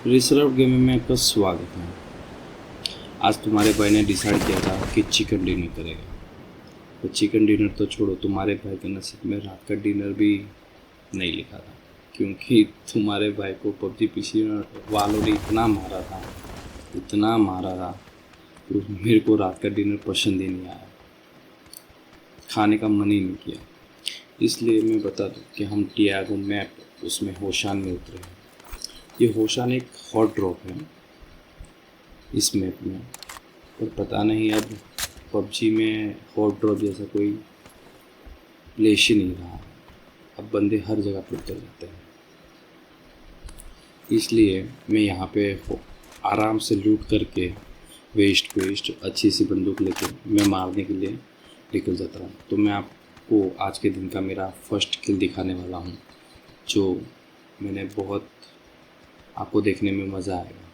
Research game में आपका स्वागत है। आज तुम्हारे भाई ने डिसाइड किया था कि चिकन डिनर करेगा। तो चिकन डिनर तो छोड़ो, तुम्हारे भाई के नसीब में रात का डिनर भी नहीं लिखा था, क्योंकि तुम्हारे भाई को पबजी पीसी वालों ने इतना मारा था कि मेरे को रात का डिनर पसंद ही नहीं आया, खाने का मन ही नहीं किया। इसलिए मैं बता दूं कि हम टियागो मैप उसमें होशान में उतरे हैं। ये होशान एक हॉट ड्रॉप है इस मैप में, पर पता नहीं अब पबजी में हॉट ड्रॉप जैसा कोई प्लेस ही नहीं रहा। अब बंदे हर जगह पर उतर जाते हैं, इसलिए मैं यहाँ पे आराम से लूट करके वेस्ट अच्छी सी बंदूक लेके मैं मारने के लिए निकल जाता हूँ। तो मैं आपको आज के दिन का मेरा फर्स्ट किल दिखाने वाला हूँ, जो मैंने बहुत आपको देखने में मज़ा आएगा।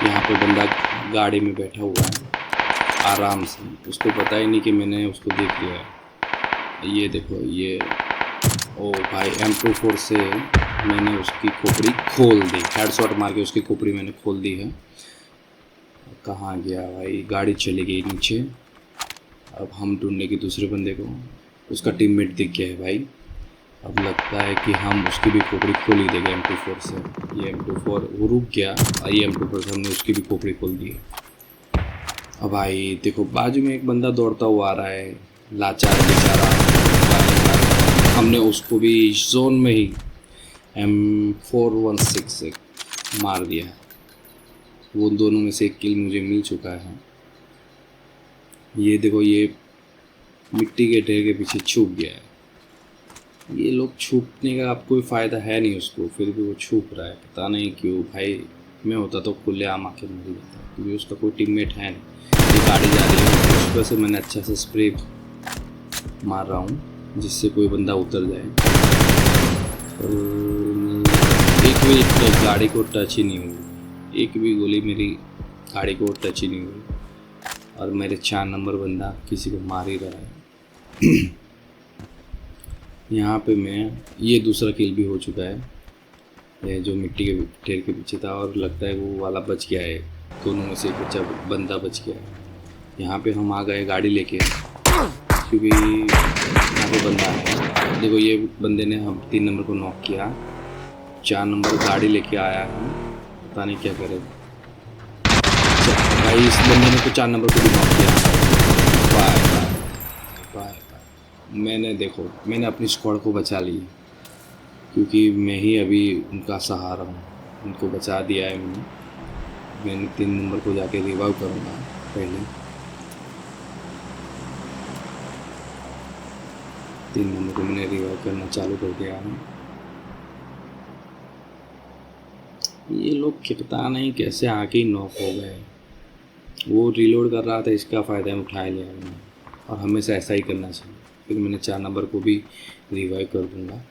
यहाँ पे बंदा गाड़ी में बैठा हुआ है आराम से, उसको पता ही नहीं कि मैंने उसको देख लिया है। ये देखो, ये ओ भाई M24 से मैंने उसकी खोपड़ी खोल दी, हेडशॉट मार के उसकी खोपड़ी मैंने खोल दी है। कहाँ गया भाई? गाड़ी चली गई नीचे। अब हम ढूंढने की दूसरे बंदे को, उसका टीममेट दिख गया है भाई। अब लगता है कि हम उसकी भी खोपड़ी खोल ही देंगे M24 से। ये M24 वो रुक गया और ये M24 से हमने उसकी भी खोपड़ी खोल दी है। अब भाई देखो, बाजू में एक बंदा दौड़ता हुआ आ रहा है, लाचार बेचारा। हमने उसको भी जोन में ही M416 से मार दिया। वो दोनों में से एक किल मुझे मिल चुका है। ये देखो, ये मिट्टी के ढेर के पीछे छुप गया है। ये लोग छुपने का अब कोई फ़ायदा है नहीं उसको, फिर भी वो छुप रहा है, पता नहीं क्यों। भाई मैं होता तो खुले आम आके मर जाता, क्योंकि उसका कोई टीममेट है नहीं। ये गाड़ी जा रही है, उस वजह से मैंने अच्छा से स्प्रे मार रहा हूँ जिससे कोई बंदा उतर जाए। एक भी गाड़ी को टच ही नहीं हुई, एक भी गोली मेरी गाड़ी को टच ही नहीं हुई, और मेरे 4 नंबर बंदा किसी को मार ही रहा है। यहाँ पे मैं ये दूसरा किल भी हो चुका है, ये जो मिट्टी के ढेर के पीछे था, और लगता है वो वाला बच गया है। दोनों में से एक बच्चा बंदा बच गया है। यहाँ पे हम आ गए गाड़ी लेके, क्योंकि यहाँ पे बंदा है। देखो, ये बंदे ने हम 3 नंबर को नॉक किया, 4 नंबर गाड़ी लेके आया है, पता नहीं क्या करे भाई। इस बंदे ने तो 4 नंबर को भी नॉक किया। बाय मैंने अपनी स्क्वाड को बचा ली, क्योंकि मैं ही अभी उनका सहारा हूँ। उनको बचा दिया है मैंने 3 नंबर को जाके रिवाइव करूँगा। पहले 3 नंबर को मैंने रिवाइव करना चालू कर दिया है। ये लोग पता नहीं कैसे आके ही नॉक हो गए। वो रीलोड कर रहा था, इसका फ़ायदा उठा लिया मैंने, और हमेशा ऐसा ही करना चाहिए। फिर मैंने 4 नंबर को भी रिवाइव कर दूंगा।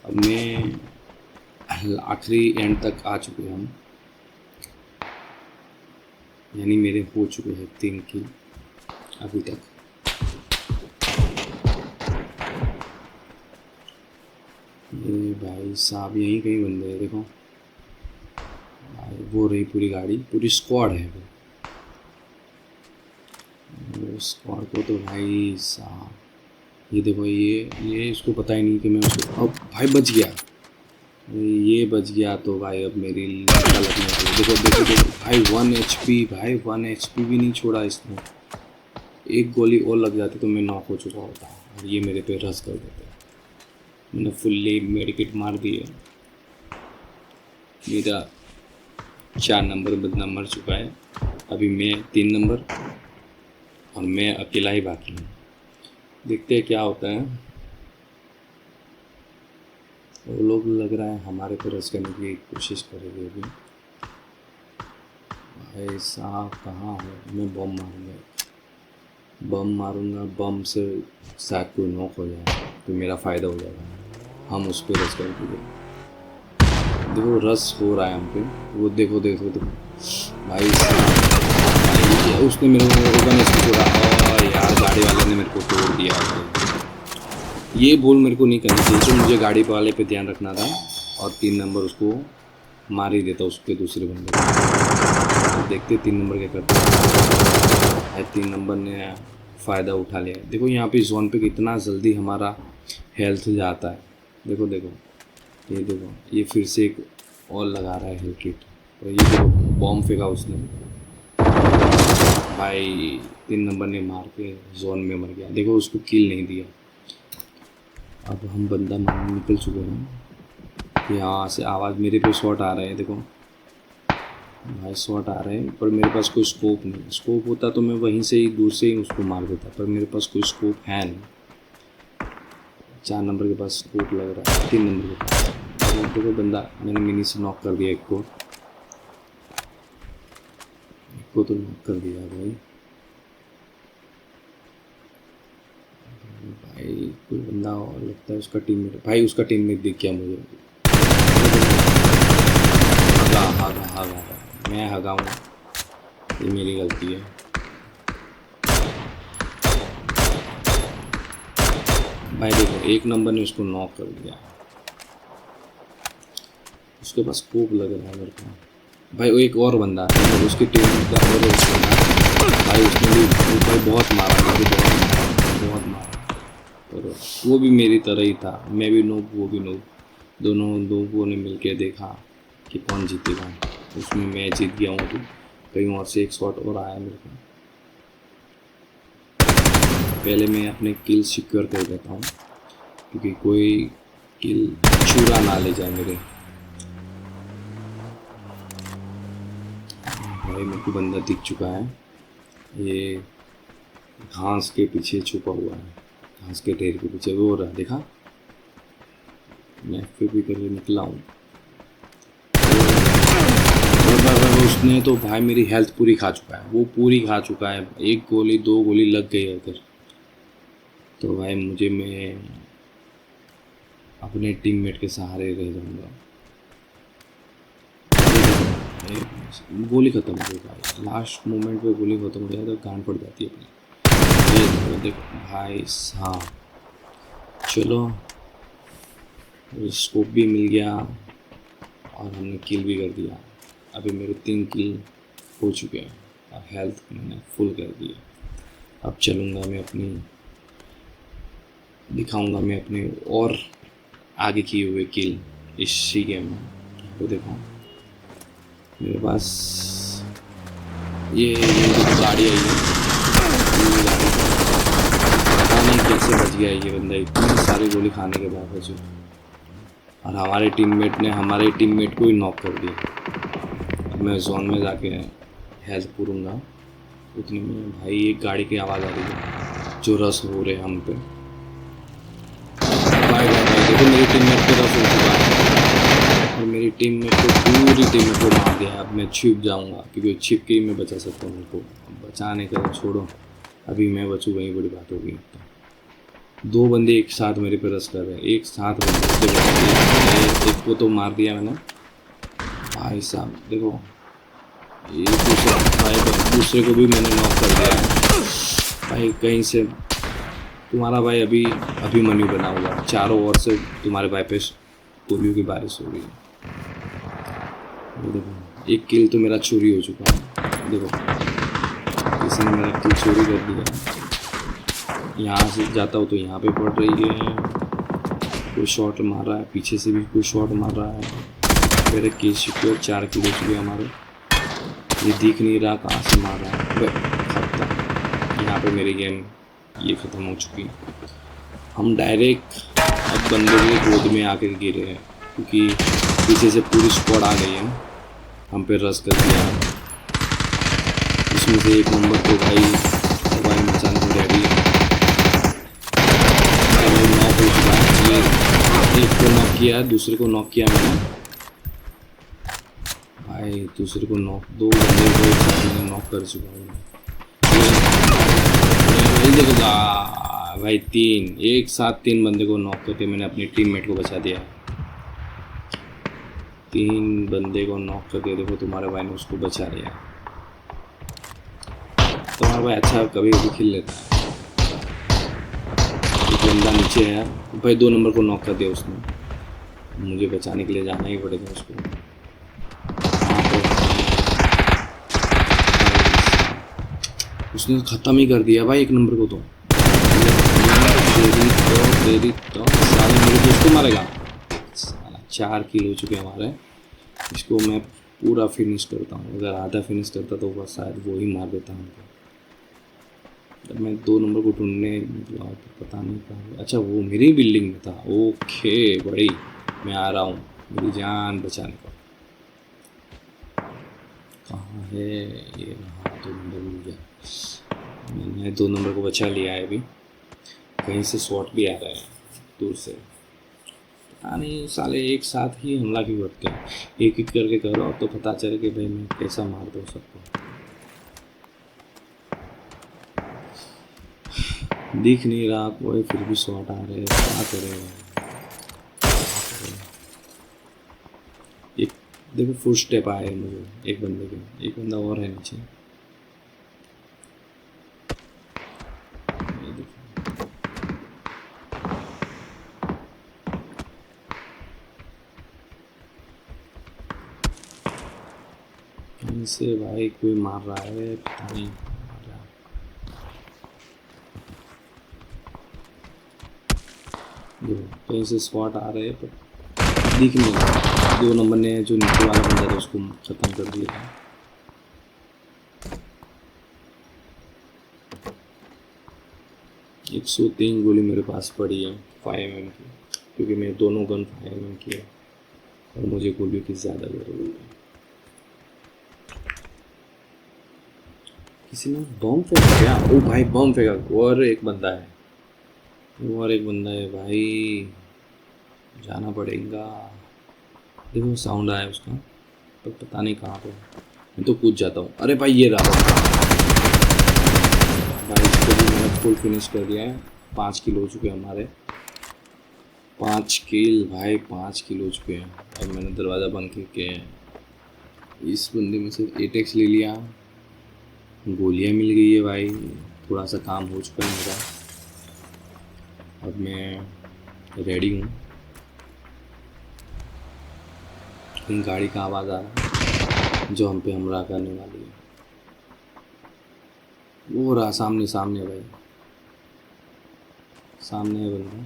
अब मैं आखिरी एंड तक आ चुके हैं हम, यानी मेरे हो चुके हैं 3 किल अभी तक। ये भाई साहब यहीं कहीं बंदे हैं, देखो भाई, वो रही पूरी गाड़ी, पूरी स्क्वाड है वो स्क्वाड को। तो भाई साहब ये देखो, ये इसको पता ही नहीं कि मैं उसको, अब भाई बच गया, ये बच गया। तो भाई अब मेरी लगने लगी। देखो भाई 1 HP, भाई 1 HP भी नहीं छोड़ा इसने। एक गोली और लग जाती तो मैं नॉक हो चुका होता, और ये मेरे पे रस कर देते। मैंने फुल्ली मेडिकेट मार दी है। मेरा 4 नंबर बंदा मर चुका है, अभी मैं 3 नंबर, और मैं अकेला ही बाकी हूँ। देखते हैं क्या होता है। वो लोग लग रहा है हमारे पे रस करने की कोशिश करेंगे अभी। भाई साहब कहाँ हो? मैं बम मारूंगा, बम से शायद कोई नॉक हो जाए तो मेरा फ़ायदा हो जाएगा, हम उस पर रस करेंगे। देखो रस हो रहा है हम पे, वो देखो भाई साहब, उसने मेरे को गन इसको छोड़ा, और यार गाड़ी वाले ने मेरे को तोड़ दिया। ये भूल मेरे को नहीं करनी चाहिए, तो मुझे गाड़ी वाले पे ध्यान रखना था। और 3 नंबर उसको मार ही देता उसके दूसरे बंदे को। देखते 3 नंबर क्या करता है। 3 नंबर ने फ़ायदा उठा लिया। देखो यहाँ पे जोन पे कितना जल्दी हमारा हेल्थ जाता है। देखो देखो ये देखो, ये फिर से एक और लगा रहा है हेल्थ किट। और ये देखो बॉम्ब फेंका उसने भाई, 3 नंबर ने मार के जोन में मर गया। देखो उसको किल नहीं दिया। अब हम बंदा मारने निकल चुके हैं। यहाँ से आवाज़, मेरे पे शॉट आ रहे हैं। देखो भाई शॉट आ रहे हैं, पर मेरे पास कोई स्कोप नहीं। स्कोप होता तो मैं वहीं से ही दूर से ही उसको मार देता, पर मेरे पास कोई स्कोप है नहीं। 4 नंबर के पास स्कोप लग रहा है, 3 नंबर के पास। देखो बंदा, मैंने मिनी से नॉक कर दिया एक को तो नॉक कर दिया भाई। भाई कोई बंदा और लगता है उसका टीममेट। भाई उसका टीममेट दिख गया मुझे। हगा मैं हगा हूँ, ये मेरी गलती है। भाई देखो 1 नंबर ने उसको नॉक कर दिया। उसके पास स्कोप लग रहा है मेरे को। भाई वो एक और बंदा है, उसकी टीम का और भाई उसने भी भाई बहुत मारा, मुझे बहुत मारा। और वो भी मेरी तरह ही था, मैं भी नूब वो भी नूब। दोनों लोगों ने मिलकर देखा कि कौन जीतेगा। उसमें मैं जीत गया हूँ। तो कहीं और से एक शॉट और आया मेरे को। पहले मैं अपने किल सिक्योर कर देता हूँ, क्योंकि कोई किल चुरा ना ले जाए मेरे। भाई मेरे को बंदा दिख चुका है, ये घास के पीछे छुपा हुआ है, घास के ढेर के पीछे वो रहा। देखा, मैं फिर भी करके निकला हूँ। उसने तो भाई मेरी हेल्थ पूरी खा चुका है, वो पूरी खा चुका है। 1 गोली 2 गोली लग गई अगर तो भाई मैं अपने टीममेट के सहारे रह जाऊंगा। गोली खत्म हो गई भाई, लास्ट मोमेंट पे गोली खत्म हो जाए तो गांड पड़ जाती है अपनी। ये देखो भाई साहब, चलो स्कोप भी मिल गया और हमने किल भी कर दिया। अभी मेरे 3 किल हो चुके हैं और हेल्थ मैंने फुल कर दिया। अब चलूँगा मैं अपनी, दिखाऊंगा मैं अपने और आगे किए हुए किल इसी गेम में। तो देखो मेरे पास ये गाड़ी आई है, गाड़ी पता नहीं कैसे बच गया ये बंदा इतनी सारी गोली खाने के बावजूद। और हमारे टीममेट को ही नॉक कर दिया। अब मैं जोन में जाके हेल्थ पूरूंगा। उतने में भाई एक गाड़ी की आवाज़ आ रही है, जो रस हो रहे हम पे। भाई देखो मेरी टीममेट पे रस हो चुका है और मेरी टीममेट को पूरी टीममेट को मार दिया। अब मैं छिप जाऊंगा, क्योंकि छिप के ही मैं बचा सकता हूँ उनको। बचाने का छोड़ो, अभी मैं बचूँ वही बड़ी बात होगी। 2 बंदे एक साथ मेरे पे रस कर रहे हैं, एक साथ एक को तो मार दिया मैंने। भाई साहब देखो, ये दूसरे को भी मैंने नॉक कर दिया है। भाई कहीं से तुम्हारा भाई अभी मनी बना हुआ, चारों ओर से तुम्हारे भाई पे गोलियों की बारिश हो रही है। देखो एक किल तो मेरा चोरी हो चुका है। देखो किसी ने मेरा किल चोरी कर दिया। यहाँ से जाता हूँ तो यहाँ पे पड़ रही है, कोई शॉट मार रहा है, पीछे से भी कोई शॉट मार रहा है। मेरे किल सिक्योर 4 किल हो चुके हमारे। ये दिख नहीं रहा कहाँ से मार रहा है। खत्म, यहाँ पे मेरी गेम ये ख़त्म हो चुकी है। हम डायरेक्ट अब बंदे के गोद में आकर गिरे हैं, क्योंकि पीछे से पूरी स्क्वाड आ गई है, हम पे रस कर दिया। इसमें से 1 नंबर तो भाई मचान को रेडी है। नॉक हो चुका है, एक को नॉक किया, दूसरे को नॉक किया मैंने। भाई दूसरे को नॉक, 2 बंदे को एक साथ मैंने नॉक कर चुका हूँ। भाई 3 एक साथ 3 बंदे को नॉक करके मैंने अपनी टीममेट को बचा दिया। 3 बंदे को नॉक करके देखो तुम्हारे भाई ने उसको बचा लिया। तुम्हारा भाई अच्छा कभी कभी खेल लेता है। एक बंदा नीचे है भाई, 2 नंबर को नॉक कर दिया उसने। मुझे बचाने के लिए जाना ही पड़ेगा उसको। उसने ख़त्म ही कर दिया भाई एक नंबर को। तो तेरी तो साले मेरे दोस्त को मारेगा साला। 4 किल हो चुके हैं हमारे। इसको मैं पूरा फिनिश करता हूँ। अगर आधा फिनिश करता तो बस शायद वो ही मार देता हमको। जब मैं 2 नंबर को ढूंढने निकला तो पता नहीं कहाँ। अच्छा वो मेरी बिल्डिंग में था। ओके भाई मैं आ रहा हूँ मेरी जान बचाने को। कहाँ है ये? रहा 2 नंबर मिल गया। मैंने 2 नंबर को बचा लिया है अभी। कहीं से शॉट भी आ रहा है दूर से। पता नहीं साले एक साथ ही हमला क्यों करते हैं। एक एक करके करो तो पता चले कि भाई मैं कैसा मार दूँ सबको। दिख नहीं रहा कोई फिर भी शॉट आ रहे हैं। क्या करें? एक देखो फुल स्टेप आए हैं मुझे एक बंदे के। एक बंदा और है नीचे। ये देखो कहीं से भाई कोई मार रहा है पता नहीं मार रहा। देखो कहीं से स्पॉट आ रहे हैं पर दिख नहीं रहा। 2 नंबर ने जो नीचे वाला बंदा था उसको ख़त्म कर दिया था। 103 गोली मेरे पास पड़ी है 5mm की, क्योंकि मैं दोनों गन 5mm की है और मुझे गोली की ज़्यादा ज़रूरत है। किसी ने बम फेंका क्या? ओ भाई बम फेंका। और एक बंदा है। और एक बंदा है भाई। जाना पड़ेगा। देखो साउंड आया उसका पर पता नहीं कहाँ पे। मैं तो कूद जाता हूँ। अरे भाई ये रहा भाई। इसको भी मैंने फुल फिनिश कर दिया है। 5 किल हो चुके हैं हमारे। 5 किल भाई 5 किल हो चुके हैं। अब मैंने दरवाज़ा बंद करके इस बंदे में से 8x ले लिया। गोलियाँ मिल गई है भाई। थोड़ा सा काम हो चुका है मेरा। अब मैं रेडी हूँ। इन गाड़ी का आवाज़ आ रहा है जो हम पे हमला करने वाली है। वो रहा सामने सामने भाई। सामने है बंदा।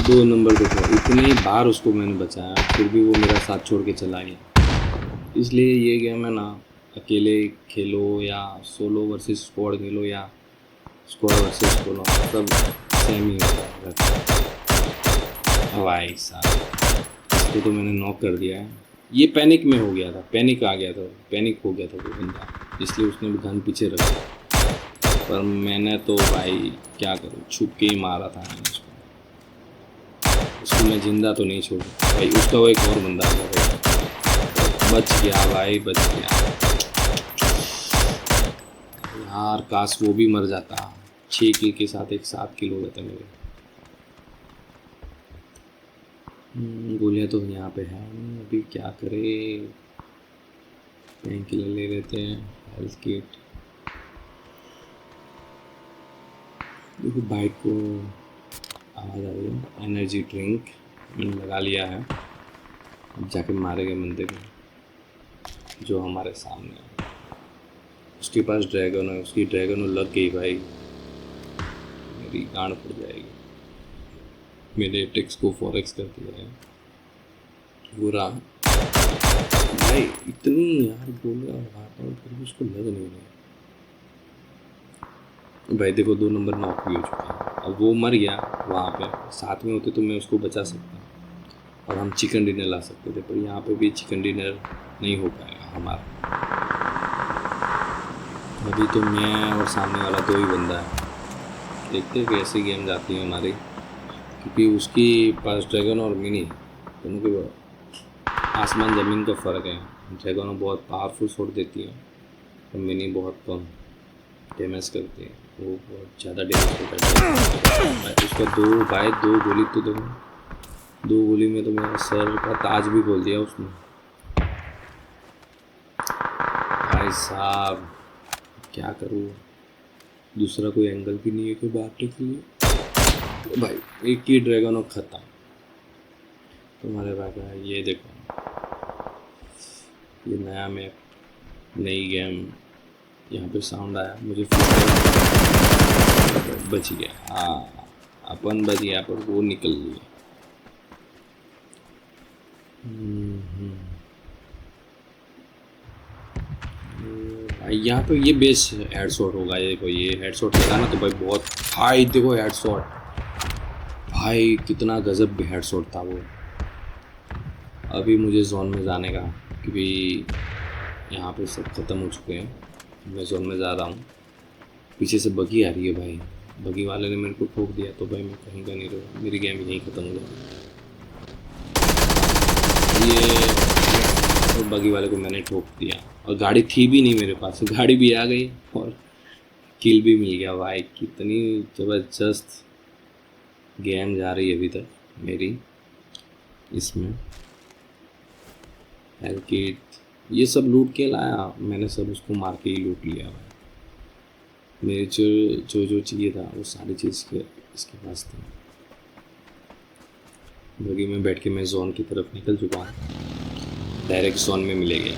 दो नंबर देखो इतनी बार उसको मैंने बचाया फिर भी वो मेरा साथ छोड़ के चला गया। इसलिए ये गेम है ना, अकेले खेलो या सोलो वर्सेस स्क्वाड खेलो या स्क्वाड वर्सेस सोलो सब सेम ही होता है भाई साहब। इसको तो मैंने नॉक कर दिया है। ये पैनिक में हो गया था। पैनिक आ गया था। पैनिक हो गया था वो बंदा इसलिए उसने भी गन पीछे रखा। पर मैंने तो भाई क्या करूँ छुप के ही मारा था मैंने उसको। उसको मैं जिंदा तो नहीं छोड़ू भाई। उसका वो एक और बंदा आ गया भाई। बच गया भाई बच गया यार। काश वो भी मर जाता। 6 किल के साथ एक 7 किल हो जाता मेरे। गोलियाँ तो यहाँ पे है नहीं। अभी क्या करे? पेन किलर ले लेते हैं। Health kit. देखो बाइक को आवाज़ आ रही है। एनर्जी ड्रिंक मैंने लगा लिया है। अब जाके मारेंगे बंदे को जो हमारे सामने है। उसके पास ड्रैगन है। उसकी ड्रैगन लग गई भाई। मेरी गांड फट जाएगी। मेरे टेक्स को 4x कर दिया है। बुरा भाई इतनी यार गोलियां लगाता हूँ फिर भी उसको लग नहीं रहा। भाई देखो 2 नंबर नॉक भी हो चुका है। अब वो मर गया। वहाँ पे साथ में होते तो मैं उसको बचा सकता और हम चिकन डिनर ला सकते थे। पर यहाँ पे भी चिकन डिनर नहीं हो पाएगा हमारा। अभी तो मैं और सामने वाला 2 ही बंदा है। देखते हैं कैसी गेम जाती है हमारी, क्योंकि उसकी पास ड्रैगन और मिनी दोनों के आसमान ज़मीन का फ़र्क है। ड्रैगन बहुत पावरफुल शॉट देती है और मिनी बहुत कम डैमेज करती है। वो बहुत ज़्यादा डैमेज करता है। उसका 2 भाई 2 गोली तो 2 गोली में तो मेरा सर का ताज भी खोल दिया उसने भाई साहब। क्या करूँ? दूसरा कोई एंगल भी नहीं है कोई बांटने के लिए। भाई एक ही ड्रैगन और खत्म तुम्हारे भाई का। ये देखो, ये नया मैप, नई गेम। यहाँ पे साउंड आया, मुझे बच गया। हाँ, अपन बच गया, पर वो निकल गया। भाई यहाँ पे ये बेस हेडशॉट होगा। ये देखो, ये हेडशॉट लगा ना तो भाई बहुत। भाई देखो हेडशॉट, भाई कितना गजब भी हेडशॉट था वो। अभी मुझे जोन में जाने का, क्योंकि यहाँ पे सब ख़त्म हो चुके हैं। मैं जोन में जा रहा हूँ। पीछे से बगी आ रही है भाई, बगी वाले ने मेरे को ठोक दिया तो भाई मैं कहीं का नहीं रहा, मेरी गेम यहीं ख़त्म हो जाएगी। ये तो बगी वाले को मैंने ठोक दिया, और गाड़ी थी भी नहीं मेरे पास, गाड़ी भी आ गई और किल भी मिल गया। भाई कितनी ज़बरदस्त गेम जा रही है अभी तक मेरी। इसमें हेल्थ किट ये सब लूट के लाया मैंने, सब उसको मार के ही लूट लिया भाई। मेरे जो चाहिए था वो सारी चीज़ के इसके पास थी। बगी में बैठ के मैं जोन की तरफ निकल चुका हूँ, डायरेक्ट जोन में मिलेगा।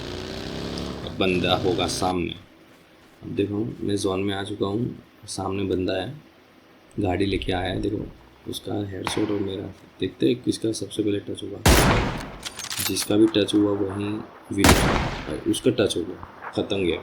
अब बंदा होगा सामने। अब देखो मैं जोन में आ चुका हूँ, सामने बंदा है, गाड़ी लेके आया है। देखो उसका हेडशॉट और मेरा, देखते हैं किसका सबसे पहले टच हुआ। जिसका भी टच हुआ वहीं विन, उसका टच हो गया, ख़त्म गया।